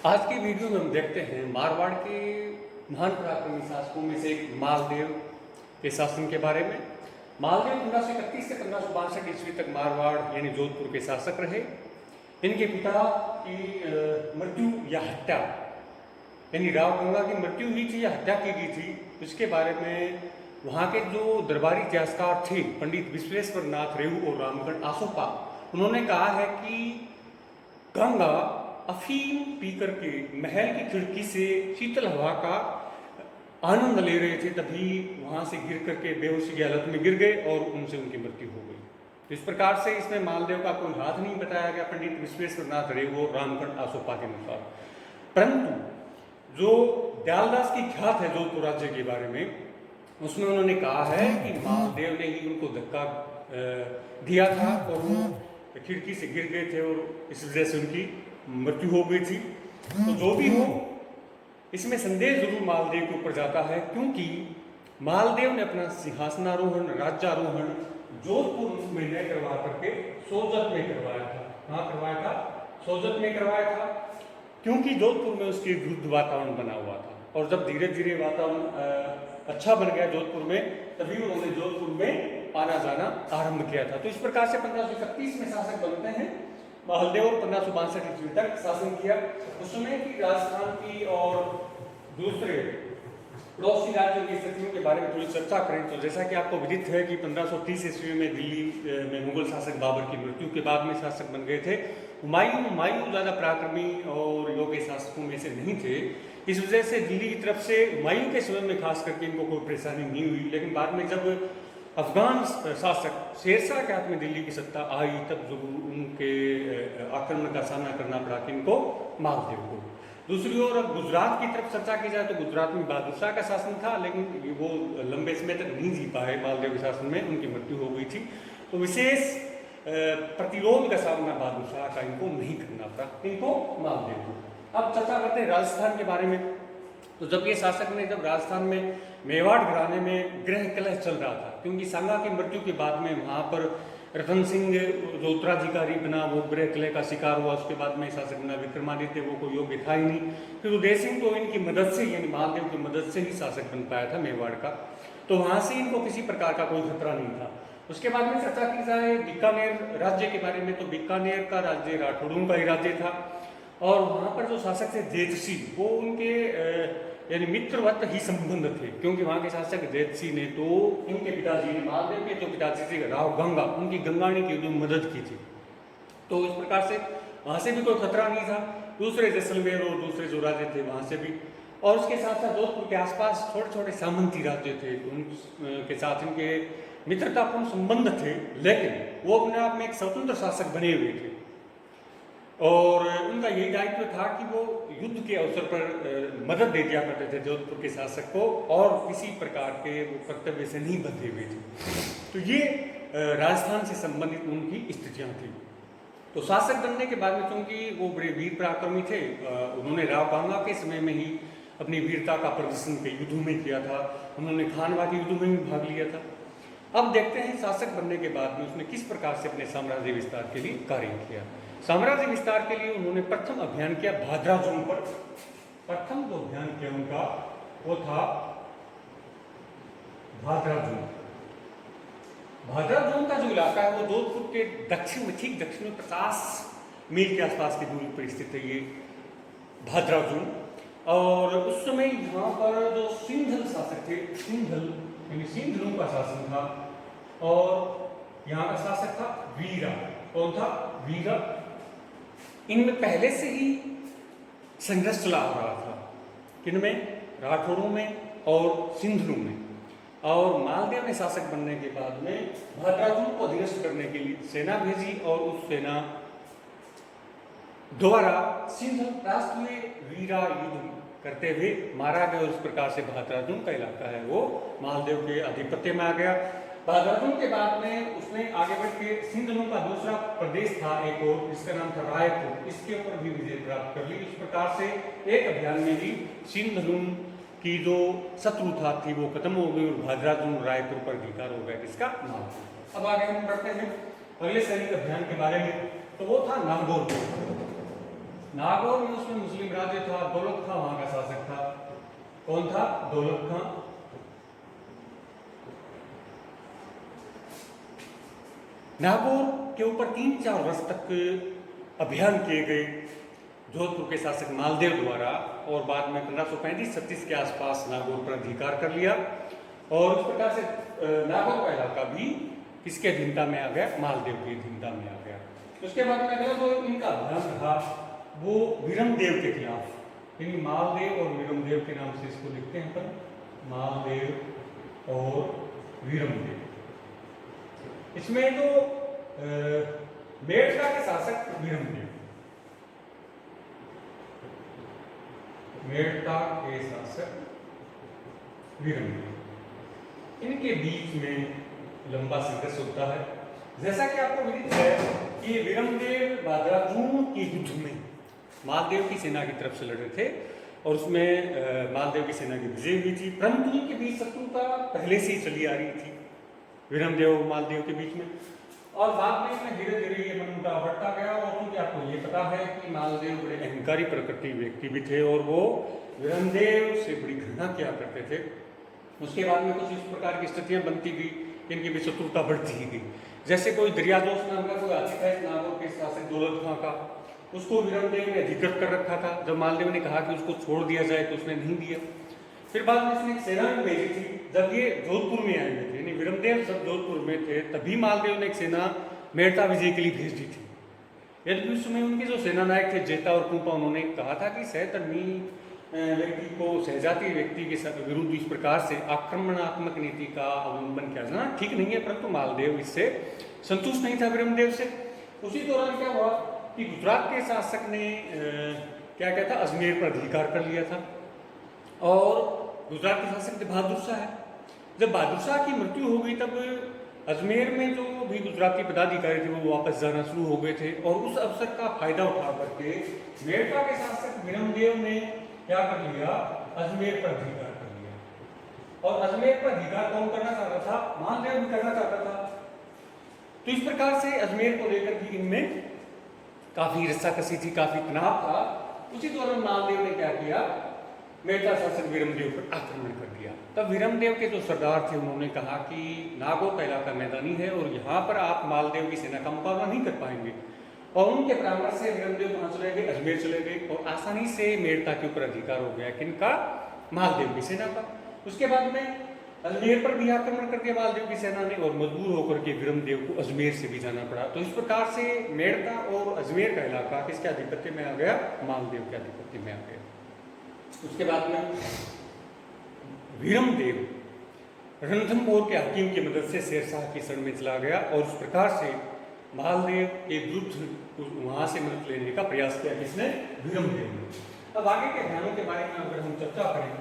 आज की वीडियो में हम देखते हैं मारवाड़ के महान पराक्रमी शासकों में से एक मालदेव के शासन के बारे में। मालदेव 1531 से 1562 ईस्वी तक मारवाड़ यानी जोधपुर के शासक रहे। इनके पिता की मृत्यु या हत्या यानी राव गंगा की मृत्यु हुई थी या हत्या की गई थी, इसके बारे में वहाँ के जो दरबारी इतिहासकार थे पंडित विश्वेश्वर नाथ रेहू और रामगढ़ आसोपा, उन्होंने कहा है कि गंगा अफीम पीकर के महल की खिड़की से शीतल हवा का आनंद ले रहे थे, तभी वहां से गिर करके बेहोशी की हालत में गिर गए और उनसे उनकी मृत्यु हो गई। तो इस प्रकार से इसमें मालदेव का कोई हाथ नहीं बताया गया पंडित विश्वेश्वर नाथ रेहू और रामगढ़ आसोपा के अनुसार। परंतु जो दयालदास की ख्यात है जोधपुर राज्य के बारे में, उसमें उन्होंने कहा है कि मालदेव ने ही उनको धक्का दिया था और वो खिड़की से गिर गए थे और इस वजह से उनकी मृत्यु हो गई थी। तो जो भी हो, इसमें संदेह जरूर मालदेव के ऊपर जाता है, क्योंकि मालदेव ने अपना सिंहासनारोहण राज्यारोहण जोधपुर में न करवा करके सोजत में करवाया था। कहाँ करवाया था? सोजत में करवाया था, क्योंकि जोधपुर में उसके विरुद्ध वातावरण बना हुआ था। और जब धीरे धीरे वातावरण अच्छा बन गया जोधपुर में, तभी उन्होंने जोधपुर में आना जाना आरंभ किया था। तो इस प्रकार से 1531 में शासक बनते हैं मालदेव और 1562 ईस्वी तक शासन किया। उस समय की राजस्थान की और दूसरे पड़ोसी राज्यों की स्थितियों के बारे में थोड़ी चर्चा करें तो जैसा कि आपको विदित है कि 1530 ईस्वी में दिल्ली में मुगल शासक बाबर की मृत्यु के बाद में शासक बन गए थे हुमायूं ज़्यादा पराक्रमी और योग्य शासकों में से नहीं थे। इस वजह से दिल्ली की तरफ से हुमायूं के समय में खास करके इनको कोई परेशानी नहीं हुई, लेकिन बाद में जब अफगान शासक शेरशाह के हाथ में दिल्ली की सत्ता आई, तब जो उनके आक्रमण का सामना करना पड़ा किनको? मालदेव को। दूसरी ओर अब गुजरात की तरफ चर्चा की जाए तो गुजरात में बहादुर शाह का शासन था, लेकिन वो लंबे समय तक नहीं जी पाए। मालदेव के शासन में उनकी मृत्यु हो गई थी। तो विशेष प्रतिरोध का सामना बहादुर शाह का इनको नहीं करना पड़ा, इनको मालदेव को। अब चर्चा करते हैं राजस्थान के बारे में। तो जब ये शासक ने जब राजस्थान में मेवाड़ घराने में गृह कलह चल रहा था, क्योंकि सांगा की मृत्यु के बाद में वहाँ पर रतन सिंह जो उत्तराधिकारी बना वो गृह कलह का शिकार हुआ। उसके बाद में शासक बना विक्रमादित्य, वो कोई योग्य था ही नहीं। फिर उदय सिंह तो इनकी मदद से यानी मालदेव की मदद से ही शासक बन पाया था मेवाड़ का। तो वहाँ से इनको किसी प्रकार का कोई खतरा नहीं था। उसके बाद में चर्चा की जाए बीकानेर राज्य के बारे में, तो बीकानेर का राज्य राठौड़ों का ही राज्य था और वहाँ पर जो शासक थे जेतसी, वो उनके यानी मित्रवत ही संबंध थे, क्योंकि वहाँ के शासक जेतसी ने तो इनके पिताजी ने मालदेव के जो पिताजी थे राव गंगा, उनकी गंगाणी की जो मदद की थी। तो इस प्रकार से वहाँ से भी कोई खतरा नहीं था। दूसरे जैसलमेर और दूसरे जो राज्य थे वहाँ से भी, और उसके साथ साथ जोधपुर के आसपास छोटे छोटे सामंती राज्य थे, उनके साथ इनके मित्रतापूर्ण संबंध थे, लेकिन वो अपने आप में एक स्वतंत्र शासक बने हुए थे और उनका यही दायित्व था कि वो युद्ध के अवसर पर मदद दे दिया करते थे जोधपुर के शासक को, और किसी प्रकार के वो कर्तव्य से नहीं बंधे हुए थे। तो ये राजस्थान से संबंधित उनकी स्थितियाँ थी। तो शासक बनने के बाद में चूंकि वो बड़े वीर पराक्रमी थे, उन्होंने राव गंगा के समय में ही अपनी वीरता का प्रदर्शन के युद्धों में किया था। उन्होंने खानवा के युद्धों में भी भाग लिया था। अब देखते हैं शासक बनने के बाद में उसने किस प्रकार से अपने साम्राज्य विस्तार के लिए कार्य किया। साम्राज्य विस्तार के लिए उन्होंने प्रथम अभियान किया भादरा जोन पर। प्रथम जो अभियान किया उनका वो था भादरा जोन। भादरा जोन का जो इलाका है वो जोधपुर के दक्षिण में, ठीक दक्षिण में 50 मील के आसपास की दूरी पर स्थित है ये भादरा जोन। और उस समय यहाँ पर जो सिंधल शासक थे, सिंधल यानी सिंधलों का शासन था, और यहाँ का शासक था वीरा। कौन था? वीरा। इनमें पहले से ही संघर्ष चला आ रहा था, किनमें? राठौड़ों में और सिंधलों में। और मालदेव ने शासक बनने के बाद में भाद्राजों को अधीनस्थ करने के लिए सेना भेजी और उस सेना द्वारा सिंधल राष्ट्र में वीरा युद्ध करते हुए मारा गया। उस प्रकार से भाद्राजों का इलाका है वो मालदेव के आधिपत्य में आ गया। भाद्राजों के बाद में उसने आगे बढ़ के सिंधलों का दूसरा प्रदेश था एक और, जिसका नाम था रायपुर, इसके ऊपर भी विजय प्राप्त कर ली। इस प्रकार से एक अभियान में ही सिंधलों की जो शत्रुता थी वो खत्म हो गई और भाद्राजों रायपुर पर अधिकार हो गया। इसका नाम। अब आगे हम बढ़ते हैं अगले सैनिक अभियान के बारे में, तो वो था नागौर। नागौर में उसमें मुस्लिम राज्य था, दौलत खां वहां का शासक था। कौन था? दौलत खां। नागौर के ऊपर 3-4 वर्ष तक अभियान किए गए जोधपुर के शासक मालदेव द्वारा, और बाद में 1535-36 के आसपास नागौर पर अधिकार कर लिया, और इस प्रकार से नागौर का इलाका भी किसके अधीनता में आ गया? मालदेव की अधीनता में आ गया। उसके बाद में अगला जो इनका अभियान रहा वो वीरमदेव के खिलाफ, यानी मालदेव और वीरमदेव के नाम से इसको लिखते हैं अपन, मालदेव और वीरमदेव। इसमें जो मेड़ता के शासक वीरमदेव, मेड़ता के शासक वीरमदेव, इनके बीच में लंबा संघर्ष होता है। जैसा कि आपको विदित है कि वीरमदेव बादराजून के युद्ध में मालदेव की सेना की तरफ से लड़े थे, और उसमें मालदेव की सेना की विजय हुई थी, परंतु उनके बीच शत्रुता पहले से ही चली आ रही थी वीरमदेव और मालदेव के बीच में, और बाद में इसमें धीरे धीरे ये मनमुटाव बढ़ता गया। और क्योंकि आपको ये पता है कि मालदेव बड़े अहंकारी प्रकृति व्यक्ति भी थे, और वो वीरमदेव से बड़ी घृणा किया करते थे। उसके बाद में कुछ इस प्रकार की स्थितियां बनती गई, इनकी भी शत्रुता बढ़ती ही गई। जैसे कोई दरियादोष नाम का कोई हाथी था नागौर के शासक दौलत खां का, उसको वीरमदेव ने अधिकृत कर रखा था। जब मालदेव ने कहा कि उसको छोड़ दिया जाए तो उसने नहीं दिया। फिर बाद में उसने एक सेना भी भेजी थी। जब ये जोधपुर में आए हुए थे, यानी वीरमदेव जब जोधपुर में थे, तभी मालदेव ने एक सेना मेड़ता विजय के लिए भेज दी थी। यद्यपि उस समय उनके जो सेनानायक थे जेता और कुंपा, उन्होंने कहा था कि सहधर्मी व्यक्ति को, सहजातीय व्यक्ति के विरुद्ध इस प्रकार से आक्रमणात्मक नीति का अवलंबन किया जाना ठीक नहीं है, परंतु मालदेव इससे संतुष्ट नहीं था वीरमदेव से। उसी दौरान क्या हुआ कि गुजरात के शासक ने क्या था, अजमेर पर अधिकार कर लिया था, और गुजरात के शासक थे बहादुर शाह। जब बहादुर शाह की मृत्यु हो गई तब अजमेर में जो भी गुजराती पदाधिकारी थे वो वापस जाना शुरू हो गए थे, और उस अवसर का फायदा उठा करके मेड़ता के शासक वीरमदेव ने क्या कर लिया, अजमेर पर अधिकार कर लिया। और अजमेर पर अधिकार कौन करना चाहता था? मालदेव भी करना चाहता था। तो इस प्रकार से अजमेर को लेकर भी इनमें काफी रस्साकसी थी, काफी तनाव था। उसी दौरान मालदेव ने क्या किया, मेड़ता शासक वीरमदेव पर आक्रमण कर दिया। तब वीरमदेव के जो सरदार थे उन्होंने कहा कि नागौर का इलाका मैदानी है और यहाँ पर आप मालदेव की सेना का मुकाबला नहीं कर पाएंगे, और उनके परामर्श से वीरमदेव कहाँ चले गए, अजमेर चले गए, और आसानी से मेड़ता के ऊपर अधिकार हो गया। किनका? मालदेव की सेना का। उसके बाद में अजमेर पर भी आक्रमण कर दिया मालदेव की सेना ने, और मजबूर होकर के वीरमदेव को अजमेर से भी जाना पड़ा। तो इस प्रकार से मेड़ता और अजमेर का इलाका किसके आधिपत्य में आ गया? मालदेव के आधिपत्य में आ गया। उसके बाद में वीरमदेव रणथंभौर के हकीम की मदद से शेरशाह की शरण में चला गया, और इस प्रकार से मालदेव के विरुद्ध वहां से मदद लेने का प्रयास किया। किसने? वीरमदेव ने। अब आगे के अभियानों के बारे में अगर हम चर्चा करें,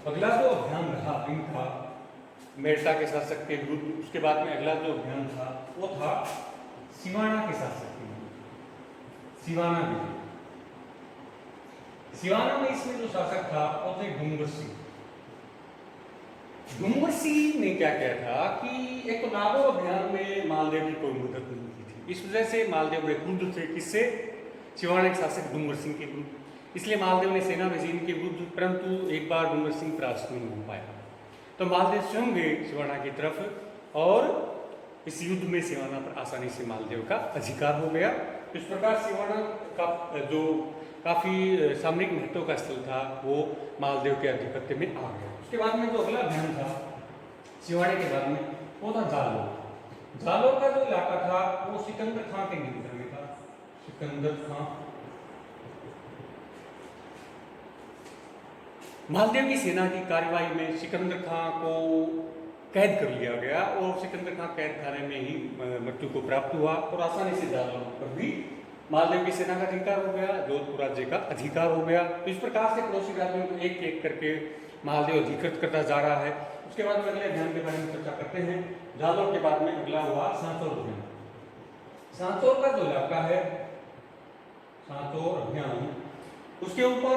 अगला जो अभियान रहा इनका मेड़ता के शासक के विरुद्ध, उसके बाद में अगला जो अभियान था वो था सिवाना के शासक के विरुद्ध, सिवाना विजय। सिवाना में इसमें जो शासक था वो थे डूंगर सिंह। डूंगर सिंह ने क्या किया था कि एक तो नागौर अभियान में मालदेव की कोई मदद नहीं की थी, इस वजह से मालदेव बड़े क्रुद्ध थे। किससे? सिवाना के शासक डूंगर सिंह के विरुद्ध। इसलिए मालदेव ने सेना भेजी इनके विरुद्ध, परंतु एक बार डूंगर सिंह परास्त नहीं हो पाया। तो मालदेव स्वयं गए सिवाना की तरफ, और इस युद्ध में सिवाना पर आसानी से मालदेव का अधिकार हो गया। इस प्रकार सिवाना का जो काफी सामरिक महत्व का स्थल था वो मालदेव के आधिपत्य में आ गया। उसके बाद में जो अगला अभियान था सिवाड़े के बाद में वो था जालोर। जालोर का जो इलाका था वो सिकंदर खां के नियंत्रण में था। सिकंदर खां, मालदेव की सेना की कार्रवाई में सिकंदर खां को कैद कर लिया गया, और सिकंदर खां कैद खाने में ही मृत्यु को प्राप्त हुआ, और आसानी से जालोर पर भी मालदेव की सेना का अधिकार हो गया, जोधपुर राज्य का अधिकार हो गया। तो इस प्रकार से पड़ोसी राज्यों को एक एक करके मालदेव अधिकृत करता जा रहा है। उसके बाद में अगले अभियान के बारे में चर्चा करते हैं। जालोर के बाद में अगला हुआ सांचौर अभियान। सांचौर का जो इलाका है, सांचौर अभियान, उसके ऊपर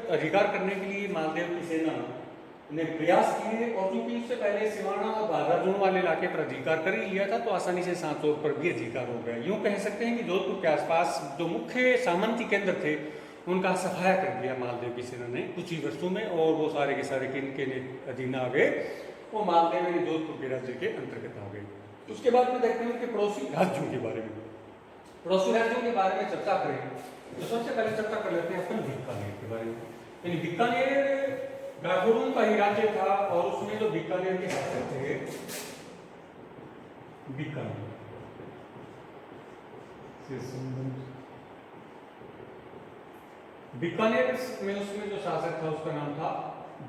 अधिकार करने के लिए मालदेव की सेना ने प्रयास किए, और चूंकि उससे पहले सिवाना और बाघाजोन वाले इलाके पर अधिकार कर ही लिया था तो आसानी से सांचौर पर भी अधिकार हो गया। यूँ कह सकते हैं कि जोधपुर के आसपास जो मुख्य सामंती केंद्र थे उनका सफाया कर दिया मालदेव की सेना ने कुछ ही वर्षों में, और वो सारे के सारे किनके अधीन आ गए, वो मालदेव यानी जोधपुर के राज्य के अंतर्गत आ गए। उसके बाद में देखते हैं उनके पड़ोसी राज्यों के बारे में। पड़ोसी राज्यों के बारे में चर्चा करें तो सबसे पहले चर्चा कर लेते हैं अपन बीकानेर के बारे में। यानी बीकानेर गाठोरों का ही राज्य था, और उसमें जो बीकानेर के शासक थे, बीकानेर से संबंध, बीकानेर में उसमें जो शासक था उसका नाम था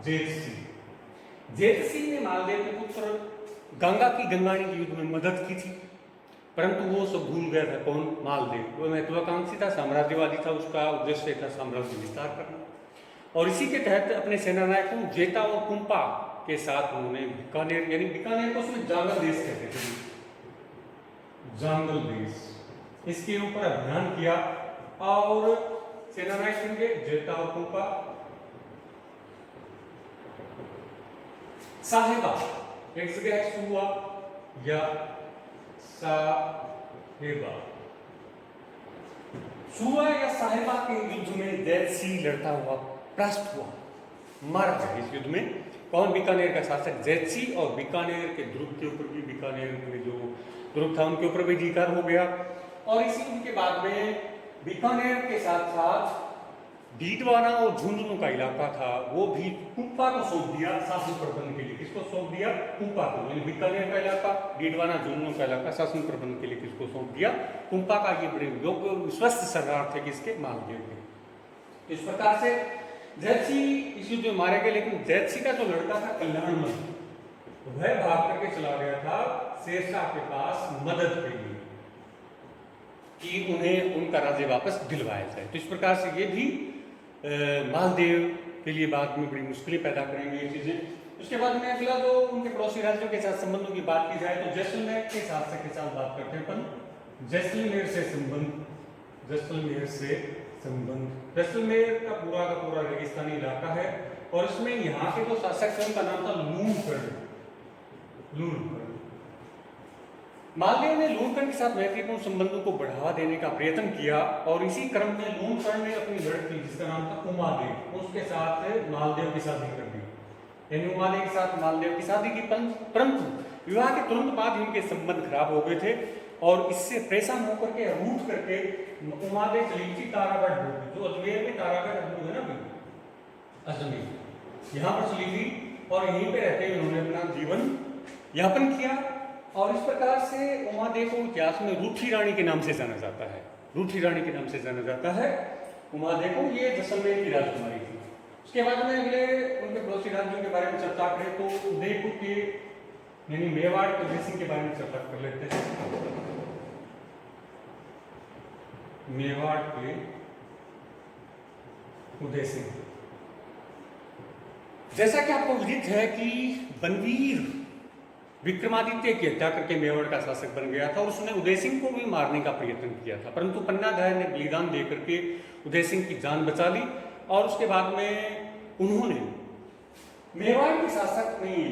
जेत सिंह। जेत सिंह ने मालदेव के पुत्र गंगा की गंगाणी के युद्ध में मदद की थी, परंतु वो सब भूल गया था। कौन? मालदेव। वो महत्वाकांक्षी था, साम्राज्यवादी था, उसका उद्देश्य था साम्राज्य विस्तार करना, और इसी के तहत अपने सेनानायकों जेता और कुंपा के साथ उन्होंने बीकानेर, यानी बीकानेर को उसमें जांगल देश कहते थे, जांगल देश, इसके ऊपर अभियान किया, और सेनानायक होंगे जेता और कुंपा। साहेबा एक जगह है, सुआ या साहेबा, सुआ या साहेबा के युद्ध में जैत सिंह लड़ता हुआ परास्त हुआ, मारा गया इस युद्ध में। कौन? बीकानेर का शासक जैत सिंह, और बीकानेर के दुर्ग के ऊपर भी, बीकानेर में जो दुर्ग था उनके ऊपर भी अधिकार हो गया। और इसी युद्ध के बाद में बीकानेर के साथ साथ डीडवाना और झुंझुनू का इलाका था, वो भी कुंपा को सौंप दिया शासन प्रबंध के लिए। किसको सौंप दिया? कुंपा को। यानी बीकानेर का इलाका, डीडवाना, झुंझुनू का इलाका शासन प्रबंध के लिए किसको सौंप दिया? कुंपा का। ये बड़े योग्य विश्वस्त सरदार थे किसके? मालदेव के। इस प्रकार से जैतसी इस युद्ध में मारे गए, लेकिन जैतसी का जो लड़का था कल्याणमल, वह भाग करके चला गया था शेरशाह के पास मदद के लिए कि उन्हें उनका राज्य वापस दिलवाया जाए। तो इस प्रकार से ये भी मालदेव के लिए बाद में बड़ी मुश्किलें पैदा करेंगे ये चीजें। उसके बाद में अगला जो उनके पड़ोसी राज्यों के साथ संबंधों की बात की जाए तो जैसलमेर के शासक के साथ बात करते हैं अपन। जैसलमेर से संबंध, जैसलमेर से संबंध, जैसलमेर का पूरा रेगिस्तानी इलाका है, और इसमें यहाँ के जो शासक थे उनका नाम था लूणकर्ण। लूणकर्ण, मालदेव ने लूणकर्ण के साथ मैत्रीपूर्ण संबंधों को बढ़ावा देने का प्रयत्न किया, और इसी क्रम में लूणकर्ण ने अपनी लड़की जिसका नाम था उमादेव, उसके साथ मालदेव की शादी कर दी। यानी उमादेव के साथ मालदेव की शादी की, परंतु विवाह के तुरंत बाद इनके संबंध खराब हो गए थे, और इससे परेशान होकर के, रूठ करके उमादेव चली थी तारागढ़, जो अजमेर में तारागढ़ है ना, अजमेर, यहाँ पर चली थी, और यहीं पे रहते हुए उन्होंने अपना जीवन यापन किया। और इस प्रकार से उमादेव को इतिहास में रूठी रानी के नाम से जाना जाता है, रूठी रानी के नाम से जाना जाता है उमादेव को। ये जैसलमेर की राजकुमारी थी। उसके बाद में अगले उनके पड़ोसी राज्यों के बारे में चर्चा करें तो उदयपुर के यानी मेवाड़ के उदय सिंह के बारे में चर्चा कर लेते हैं। मेवाड़ के उदय सिंह, जैसा कि आपको विदित है कि बनवीर विक्रमादित्य की हत्या करके मेवाड़ का शासक बन गया था, और उसने उदय सिंह को भी मारने का प्रयत्न किया था, परंतु पन्नाधाय ने बलिदान देकर के उदय सिंह की जान बचा ली। और उसके बाद में उन्होंने मेवाड़ के शासक नहीं,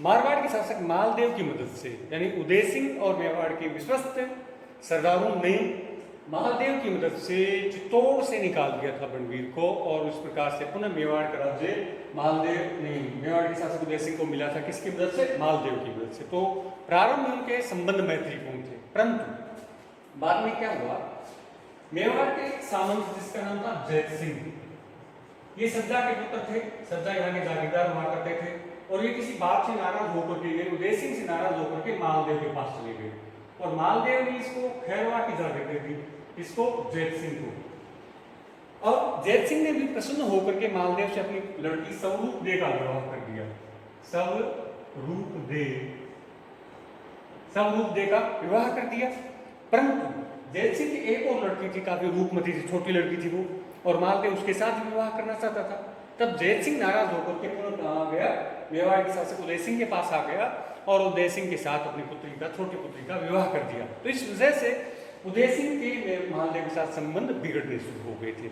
मारवाड़ के शासक मालदेव की मदद से, यानी उदय सिंह और मेवाड़ के विश्वस्त सरदारों ने मालदेव की मदद से चित्तौड़ से निकाल दिया था बनवीर को, और इस प्रकार से पुनः मेवाड़ का राज्य मालदेव नहीं, मेवाड़ के शासक उदय सिंह को मिला था। किसकी मदद से? मालदेव की मदद से। तो प्रारंभ में उनके संबंध मैत्रीपूर्ण थे, परंतु बाद में क्या हुआ, मेवाड़ के सामंत जिसका नाम था जैत सिंह, ये सज्जा के पुत्र थे, सज्जा यहाँ के जागीरदार हुआ करते थे, और ये किसी बात से नाराज होकर के, उदय सिंह से नाराज होकर के मालदेव के पास चले गए, और मालदेव ने इसको खैरवा की जागीर दे दी, इसको जैत सिंह को। और जैत सिंह ने भी प्रसन्न होकर के मालदेव से अपनी लड़की स्वरूप दे का विवाह कर दिया। स्वरूप दे का विवाह कर दिया, परंतु जैत सिंह की एक और लड़की थी, काफी रूपमती थी, छोटी लड़की थी वो, और मालदेव उसके साथ विवाह करना चाहता था। तब जैत सिंह नाराज होकर के पुनः कहाँ गया, मेवाड़ के शासक उदय सिंह के पास आ गया, और उदय सिंह के साथ अपनी पुत्री का, छोटी पुत्री का विवाह कर दिया। तो इस वजह से उदय सिंह के मालदेव के साथ संबंध बिगड़ने शुरू हो गए थे।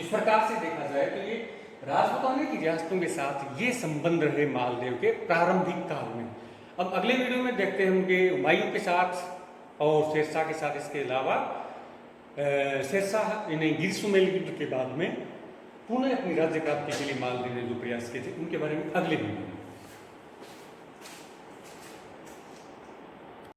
इस प्रकार से देखा जाए तो ये राजपूताना की रियासतों के साथ ये संबंध रहे मालदेव के प्रारंभिक काल में। अब अगले वीडियो में देखते हैं उनके हुमायूं के साथ और शेरशाह के साथ। इसके अलावा शेरशाह इन्हें गिरसुमेल युद्ध के बाद में पुनः अपनी राज्य प्राप्ति के लिए मालदेव ने जो प्रयास किए थे उनके बारे में अगले वीडियो में।